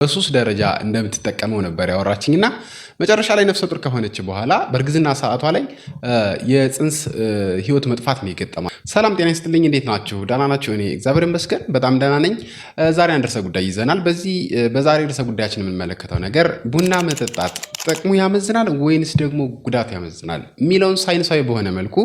በሱስ ደረጃ እንደምትጠቀመው ነበር ያወራችኝና መጨረሻ ላይ ነፍሰ ጡር ከሆነች በኋላ በእርግዝና ሰዓቷ ላይ የጽንስ ህይወት መጥፋት ነው የገጠማት። ሰላም ጤና ይስጥልኝ፣ እንዴት ናችሁ? ደህና ናችሁ? እኔ እግዚአብሔር ይመስገን በጣም ደህና ነኝ። ዛሬ አንድ ርዕሰ ጉዳይ ይዘናል። በዛሬ ርዕሰ ጉዳያችን የምንመለከተው ነገር ቡና መጠጣት ጥቅሙ ያመዝናል ወይንስ ደግሞ ጉዳት ያመዝናል የሚለውን ሳይንሳዊ በሆነ መልኩ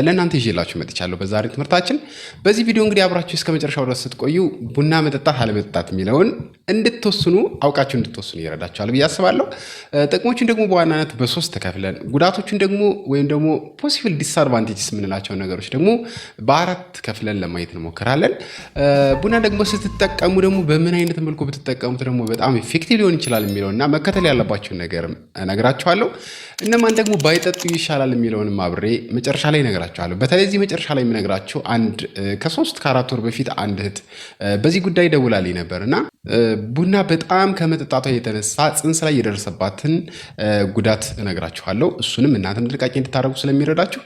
ለእናንተ ይዤላችሁ መጥቻለሁ በዛሬ ትምህርታችን። በዚህ ቪዲዮ እንግዲህ አብራችሁ እስከ መጨረሻው ድረስ ስትቆዩ ቡና መጠጣት አለመጠጣት የሚለውን እንድትወስኑ አውቃችሁ እንድትወስኑ ይረዳችኋል ብዬ አስባለሁ። ጥቅሞችን ደግሞ በዋናነት በሶስት ተከፍለን ጉዳቶችን ደግሞ ወይም ደግሞ ፖሲብል ዲስአድቫንቴጅስ የምንላቸው ነገሮች ደግሞ በአራት ከፍለን ለማየት እንሞክራለን። ቡና ደግሞ ስትጠቀሙ ደግሞ በምን አይነት መልኩ ብትጠቀሙት ደግሞ በጣም ኢፌክቲቭ ሊሆን ይችላል የሚለውና መከተል ያለባችሁን ነገር እነግራችኋለሁ። እነማን ደግሞ ባይጠጡ ይሻላል የሚለውንም አብሬ መጨረሻ ላይ እነግራችኋለሁ። በተለይ እዚህ መጨረሻ ላይ የምነግራችሁ ከ3 ከ4 ወር በፊት አንድ እህት በዚህ ጉዳይ ደውላልኝ ነበርና ቡና በጣም ከመጠጣቷ የተነሳ ጽንስ ላይ የደረሰባትን ጉዳት እነግራችኋለሁ። እሱንም እናንተም ጥንቃቄ እንድታደርጉ ስለሚረዳችሁ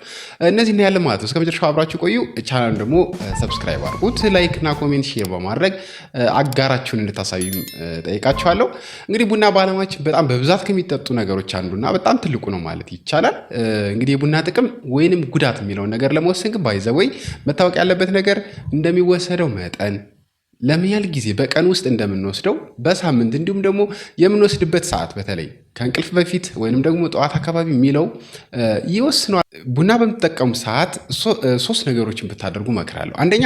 እነዚህ እናያለን ማለት ነው። እስከ መጨረሻው አብራችሁ ቆዩ። ቻናሉን ደግሞ ሰብስክራይብ አድርጉት፣ ላይክ እና ኮሜንት ሼር በማድረግ አጋራችሁን እንድታሳዩም ጠይቃችኋለሁ። እንግዲህ ቡና በዓለማችን በጣም በብዛት ከሚጠጡ ነገሮች አንዱና በጣም ትልቁ ነው ማለት ይቻላል። እንግዲህ የቡና ጥቅም ወይንም ጉዳት የሚለውን ነገር ለመወሰን ግን ባይዘወይ መታወቅ ያለበት ነገር እንደሚወሰደው መጠን ለምን ያህል ጊዜ በቀን ውስጥ እንደምንወስደው በሳምንት እንዲሁም ደግሞ የምንወስድበት ሰዓት በተለይ ከእንቅልፍ በፊት ወይንም ደግሞ ጠዋት አካባቢ የሚለው ይወስነዋል። ቡና በምትጠቀሙ ሰዓት 3 ነገሮችን ብታደርጉ እመክራለሁ። አንደኛ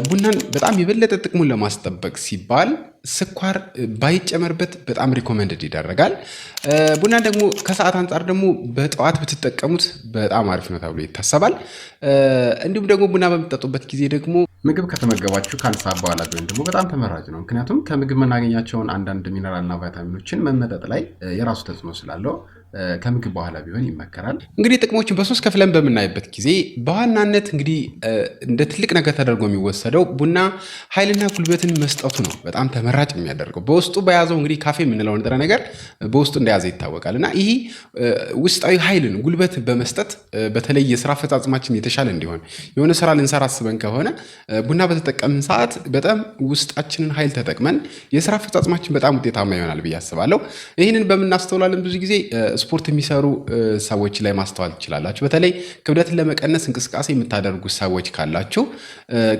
ቡናን በጣም የበለጠ ጥቅሙን ለማስጠበቅ ሲባል ስኳር ባይጨመርበት በጣም ሪኮመንድድ ይደረጋል። ቡናን ደግሞ ከሰዓት አንጻር ደግሞ በጠዋት ብትጠቀሙት በጣም አሪፍ ነው ተብሎ ይታሰባል። እንዲሁም ደግሞ ቡና በምትጠጡበት ጊዜ ደግሞ ምግብ ከተመገባችሁ ከአንድ ሰዓት በኋላ ቢሆን ደግሞ በጣም ተመራጭ ነው። ምክንያቱም ከምግብ የምናገኛቸውን አንዳንድ ሚነራልና ቫይታሚኖችን መመጠጥ ላይ የራሱ ተጽዕኖ ስላለው ከምግብ በኋላ ቢሆን ይመከራል። እንግዲህ ጥቅሞችን በ3 ከፍለን በምናይበት ጊዜ በዋናነት እንግዲህ እንደ ትልቅ ነገር ተደርጎ የሚወሰደው ቡና ኃይልና ጉልበትን መስጠቱ ነው በጣም ተመራጭ የሚያደርገው። በውስጡ በያዘው እንግዲህ ካፌ የምንለው ንጥረ ነገር በውስጡ እንደያዘ ይታወቃል እና ይህ ውስጣዊ ኃይልን ጉልበት በመስጠት በተለይ የስራ አፈጻጸማችን የተሻለ እንዲሆን የሆነ ስራ ልንሰራ አስበን ከሆነ ቡና በተጠቀምን ሰዓት በጣም ውስጣችንን ኃይል ተጠቅመን የስራ አፈጻጸማችን በጣም ውጤታማ ይሆናል ብዬ አስባለሁ። ይህንን በምናስተውላለን ብዙ ጊዜ ስፖርት የሚሰሩ ሰዎች ላይ ማስተዋል ትችላላችሁ። በተለይ ክብደትን ለመቀነስ እንቅስቃሴ የምታደርጉ ሰዎች ካላችሁ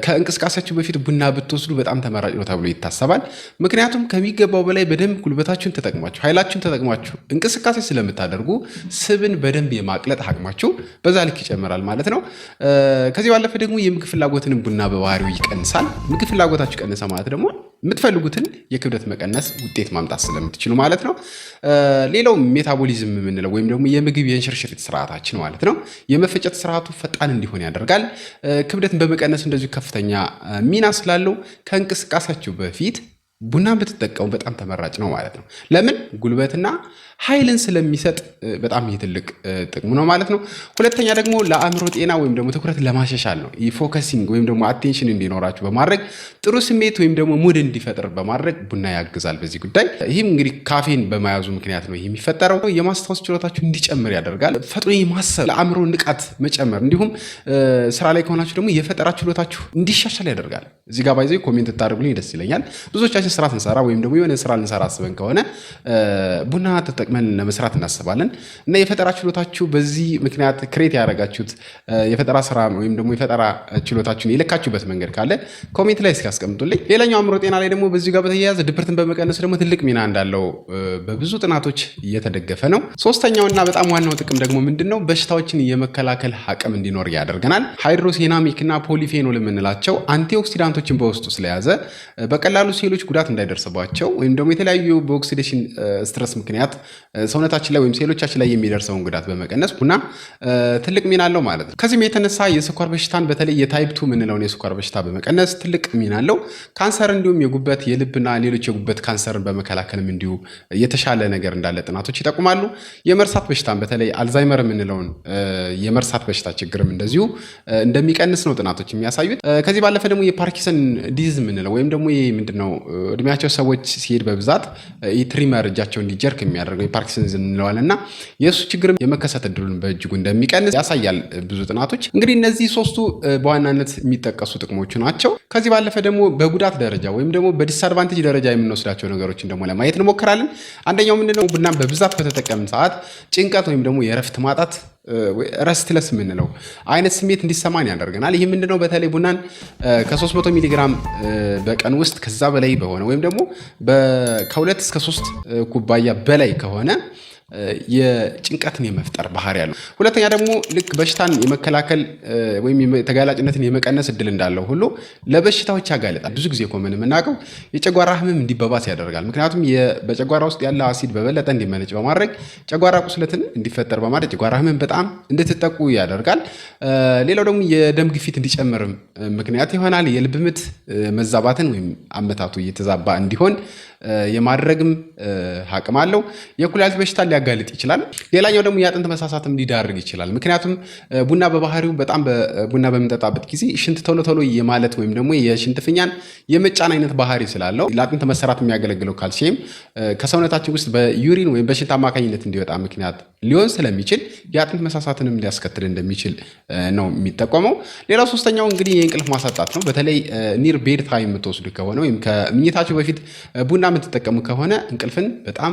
ከእንቅስቃሴያችሁ በፊት ቡና ብትወስዱ በጣም ተመራጭ ነው ተብሎ ይታሰባል። ምክንያቱም ከሚገባው በላይ በደንብ ጉልበታችሁን ተጠቅማችሁ ኃይላችሁን ተጠቅማችሁ እንቅስቃሴ ስለምታደርጉ ስብን በደንብ የማቅለጥ አቅማችሁ በዛ ልክ ይጨምራል ማለት ነው። ከዚህ ባለፈ ደግሞ የምግብ ፍላጎትንም ቡና በባህሪው ይቀንሳል። ምግብ ፍላጎታችሁ ቀነሰ ማለት ደግሞ የምትፈልጉትን የክብደት መቀነስ ውጤት ማምጣት ስለምትችሉ ማለት ነው። ሌላው ሜታቦሊዝም የምንለው ወይም ደግሞ የምግብ የእንሽርሽሪት ስርዓታችን ማለት ነው የመፈጨት ስርዓቱ ፈጣን እንዲሆን ያደርጋል። ክብደትን በመቀነስ እንደዚሁ ከፍተኛ ሚና ስላለው ከእንቅስቃሴያችሁ በፊት ቡና ብትጠቀሙ በጣም ተመራጭ ነው ማለት ነው። ለምን? ጉልበትና ኃይልን ስለሚሰጥ በጣም ትልቅ ጥቅሙ ነው ማለት ነው። ሁለተኛ ደግሞ ለአእምሮ ጤና ወይም ደግሞ ትኩረት ለማሻሻል ነው። ፎከሲንግ ወይም ደግሞ አቴንሽን እንዲኖራችሁ በማድረግ ጥሩ ስሜት ወይም ደግሞ ሙድ እንዲፈጥር በማድረግ ቡና ያግዛል በዚህ ጉዳይ። ይህም እንግዲህ ካፌን በመያዙ ምክንያት ነው የሚፈጠረው። የማስታወስ ችሎታችሁ እንዲጨምር ያደርጋል። ፈጥኖ የማሰብ ለአእምሮ ንቃት መጨመር፣ እንዲሁም ስራ ላይ ከሆናችሁ ደግሞ የፈጠራ ችሎታችሁ እንዲሻሻል ያደርጋል። እዚህ ጋር ባይዘ ኮሜንት ታደርጉልኝ ደስ ይለኛል። ብዙዎቻችን ስራ ስንሰራ ወይም ደግሞ የሆነ ስራ ልንሰራ አስበን ከሆነ ቡና ተጠቅመን ለመስራት እናስባለን እና የፈጠራ ችሎታችሁ በዚህ ምክንያት ክሬት ያደረጋችሁት የፈጠራ ስራ ወይም ደግሞ የፈጠራ ችሎታችሁን የለካችሁበት መንገድ ካለ ኮሜንት ላይ እስኪያስቀምጡልኝ። ሌላኛው አእምሮ ጤና ላይ ደግሞ በዚህ ጋር በተያያዘ ድብርትን በመቀነስ ደግሞ ትልቅ ሚና እንዳለው በብዙ ጥናቶች እየተደገፈ ነው። ሶስተኛውና በጣም ዋናው ጥቅም ደግሞ ምንድነው? በሽታዎችን የመከላከል አቅም እንዲኖር ያደርገናል። ሃይድሮሴናሚክ እና ፖሊፌኖል የምንላቸው አንቲኦክሲዳንቶችን በውስጡ ስለያዘ በቀላሉ ሴሎች ጉዳት እንዳይደርስባቸው ወይም ደግሞ የተለያዩ በኦክሲዴሽን ስትረስ ምክንያት ሰውነታችን ላይ ወይም ሴሎቻችን ላይ የሚደርሰውን ጉዳት በመቀነስ ቡና ትልቅ ሚና አለው ማለት ነው። ከዚህም የተነሳ የስኳር በሽታን በተለይ የታይፕ 2 የምንለውን የስኳር በሽታ በመቀነስ ትልቅ ሚና አለው። ካንሰር እንዲሁም የጉበት የልብና ሌሎች የጉበት ካንሰርን በመከላከልም እንዲሁ የተሻለ ነገር እንዳለ ጥናቶች ይጠቁማሉ። የመርሳት በሽታን በተለይ አልዛይመር የምንለውን የመርሳት በሽታ ችግርም እንደዚሁ እንደሚቀንስ ነው ጥናቶች የሚያሳዩት። ከዚህ ባለፈ ደግሞ የፓርኪንሰን ዲዚዝ የምንለው ወይም ደግሞ ምንድነው እድሜያቸው ሰዎች ሲሄድ በብዛት ትሪመር እጃቸው እንዲጀርክ የሚያደርገው የፓርኪንሰንስ እንለዋለን እና የእሱ ችግር የመከሰት እድሉን በእጅጉ እንደሚቀንስ ያሳያል ብዙ ጥናቶች። እንግዲህ እነዚህ ሶስቱ በዋናነት የሚጠቀሱ ጥቅሞቹ ናቸው። ከዚህ ባለፈ ደግሞ በጉዳት ደረጃ ወይም ደግሞ በዲስአድቫንቴጅ ደረጃ የምንወስዳቸው ነገሮችን ደግሞ ለማየት እንሞክራለን። አንደኛው ምንድነው? ቡናን በብዛት በተጠቀምን ሰዓት ጭንቀት ወይም ደግሞ የእረፍት ማጣት ረስትለስ የምንለው አይነት ስሜት እንዲሰማን ያደርገናል። ይህ ምንድነው? በተለይ ቡናን ከ300 ሚሊግራም በቀን ውስጥ ከዛ በላይ በሆነ ወይም ደግሞ ከ2 እስከ 3 ኩባያ በላይ ከሆነ የጭንቀትን የመፍጠር ባህሪ ያለው። ሁለተኛ ደግሞ ልክ በሽታን የመከላከል ወይም ተጋላጭነትን የመቀነስ እድል እንዳለው ሁሉ ለበሽታዎች ያጋለጣል። ብዙ ጊዜ ኮመን የምናውቀው የጨጓራ ህመም እንዲባባስ ያደርጋል። ምክንያቱም በጨጓራ ውስጥ ያለ አሲድ በበለጠ እንዲመነጭ በማድረግ ጨጓራ ቁስለትን እንዲፈጠር በማድረግ ጨጓራ ህመም በጣም እንድትጠቁ ያደርጋል። ሌላው ደግሞ የደም ግፊት እንዲጨምርም ምክንያት ይሆናል። የልብ ምት መዛባትን ወይም አመታቱ እየተዛባ እንዲሆን የማድረግም አቅም አለው። የኩላሊት በሽታ ሊያጋልጥ ይችላል። ሌላኛው ደግሞ የአጥንት መሳሳትም ሊዳርግ ይችላል። ምክንያቱም ቡና በባህሪው በጣም ቡና በምንጠጣበት ጊዜ ሽንት ቶሎ ቶሎ የማለት ወይም ደግሞ የሽንት ፊኛን የመጫን አይነት ባህሪ ስላለው ለአጥንት መሰራት የሚያገለግለው ካልሲየም ከሰውነታችን ውስጥ በዩሪን ወይም በሽንት አማካኝነት እንዲወጣ ምክንያት ሊሆን ስለሚችል የአጥንት መሳሳትንም ሊያስከትል እንደሚችል ነው የሚጠቆመው። ሌላው ሶስተኛው እንግዲህ የእንቅልፍ ማሳጣት ነው። በተለይ ኒር ቤድ ታይም የምትወስዱ ከሆነ ወይም ከምኝታችሁ በፊት ቡና የምትጠቀሙ ከሆነ እንቅልፍን በጣም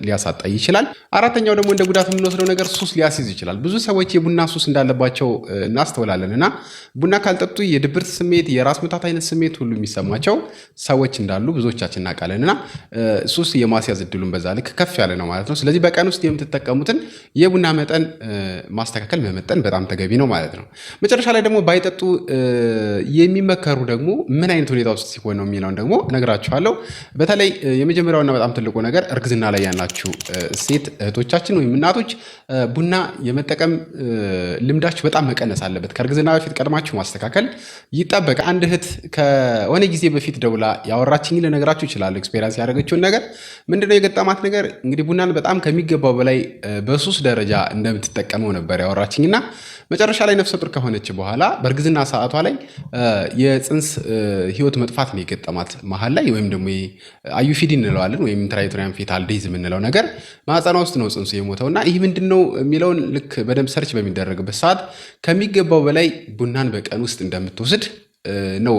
ሊያሳጣ ይችላል። አራተኛው ደግሞ እንደ ጉዳት የምንወስደው ነገር ሱስ ሊያስይዝ ይችላል። ብዙ ሰዎች የቡና ሱስ እንዳለባቸው እናስተውላለን እና ቡና ካልጠጡ የድብርት ስሜት፣ የራስ ምታት አይነት ስሜት ሁሉ የሚሰማቸው ሰዎች እንዳሉ ብዙዎቻችን እናውቃለን እና ሱስ የማስያዝ እድሉን በዛ ልክ ከፍ ያለ ነው ማለት ነው። ስለዚህ በቀን ውስጥ የምትጠቀሙትን የቡና መጠን ማስተካከል መመጠን በጣም ተገቢ ነው ማለት ነው። መጨረሻ ላይ ደግሞ ባይጠጡ የሚመከሩ ደግሞ ምን አይነት ሁኔታ ውስጥ ሲሆን ነው የሚለውን ደግሞ እነግራችኋለሁ። በተለይ የመጀመሪያውና በጣም ትልቁ ነገር እርግዝና ላይ ያላችሁ ሴት እህቶቻችን ወይም እናቶች ቡና የመጠቀም ልምዳችሁ በጣም መቀነስ አለበት። ከእርግዝና በፊት ቀድማችሁ ማስተካከል ይጠበቃል። አንድ እህት ከሆነ ጊዜ በፊት ደውላ ያወራችኝ ልነግራችሁ ይችላል። ኤክስፔሪንስ ያደረገችውን ነገር ምንድነው የገጠማት ነገር? እንግዲህ ቡናን በጣም ከሚገባው በላይ በሱስ ደረጃ እንደምትጠቀመው ነበር ያወራችኝና መጨረሻ ላይ ነፍሰ ጡር ከሆነች በኋላ በእርግዝና ሰዓቷ ላይ የፅንስ ህይወት መጥፋት ነው የገጠማት መሀል ላይ ወይም ደግሞ አዩፊዲ እንለዋለን ወይም ኢንትራዩተራይን ፌታል ዴዝ የምንለው ነገር ማህፀኗ ውስጥ ነው ፅንሱ የሞተውና ይህ ምንድነው የሚለውን ልክ በደንብ ሰርች በሚደረግበት ሰዓት ከሚገባው በላይ ቡናን በቀን ውስጥ እንደምትወስድ ነው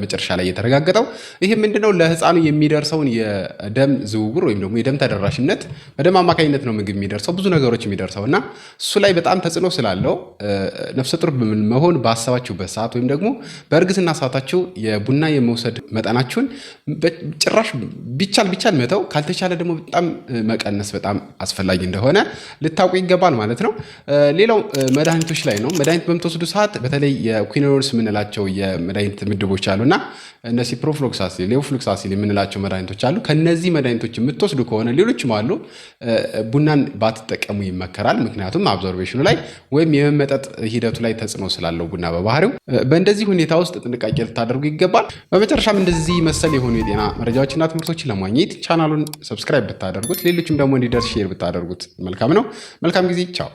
መጨረሻ ላይ የተረጋገጠው። ይህ ምንድነው? ለህፃኑ የሚደርሰውን የደም ዝውውር ወይም ደግሞ የደም ተደራሽነት በደም አማካኝነት ነው ምግብ የሚደርሰው ብዙ ነገሮች የሚደርሰው እና እሱ ላይ በጣም ተጽዕኖ ስላለው ነፍሰ ጡር መሆን ባሰባችሁበት ሰዓት ወይም ደግሞ በእርግዝና ሰዓታችሁ የቡና የመውሰድ መጠናችሁን ጭራሽ ቢቻል መተው፣ ካልተቻለ ደግሞ በጣም መቀነስ በጣም አስፈላጊ እንደሆነ ልታውቁ ይገባል ማለት ነው። ሌላው መድኃኒቶች ላይ ነው። መድኃኒት በምትወስዱ ሰዓት በተለይ የኩዊኖርስ የምንላቸው መድኃኒት ምድቦች አሉና እነዚህ ፕሮፍሎክሳሲል፣ ሌቮፍሎክሳሲል የምንላቸው መድኃኒቶች አሉ። ከነዚህ መድኃኒቶች የምትወስዱ ከሆነ ሌሎችም አሉ፣ ቡናን ባትጠቀሙ ይመከራል። ምክንያቱም አብዞርቤሽኑ ላይ ወይም የመመጠጥ ሂደቱ ላይ ተጽዕኖ ስላለው ቡና በባህሪው በእንደዚህ ሁኔታ ውስጥ ጥንቃቄ ልታደርጉ ይገባል። በመጨረሻም እንደዚህ መሰል የሆኑ የጤና መረጃዎችና ትምህርቶችን ለማግኘት ቻናሉን ሰብስክራይብ ብታደርጉት፣ ሌሎችም ደግሞ እንዲደርስ ሼር ብታደርጉት መልካም ነው። መልካም ጊዜ። ቻው።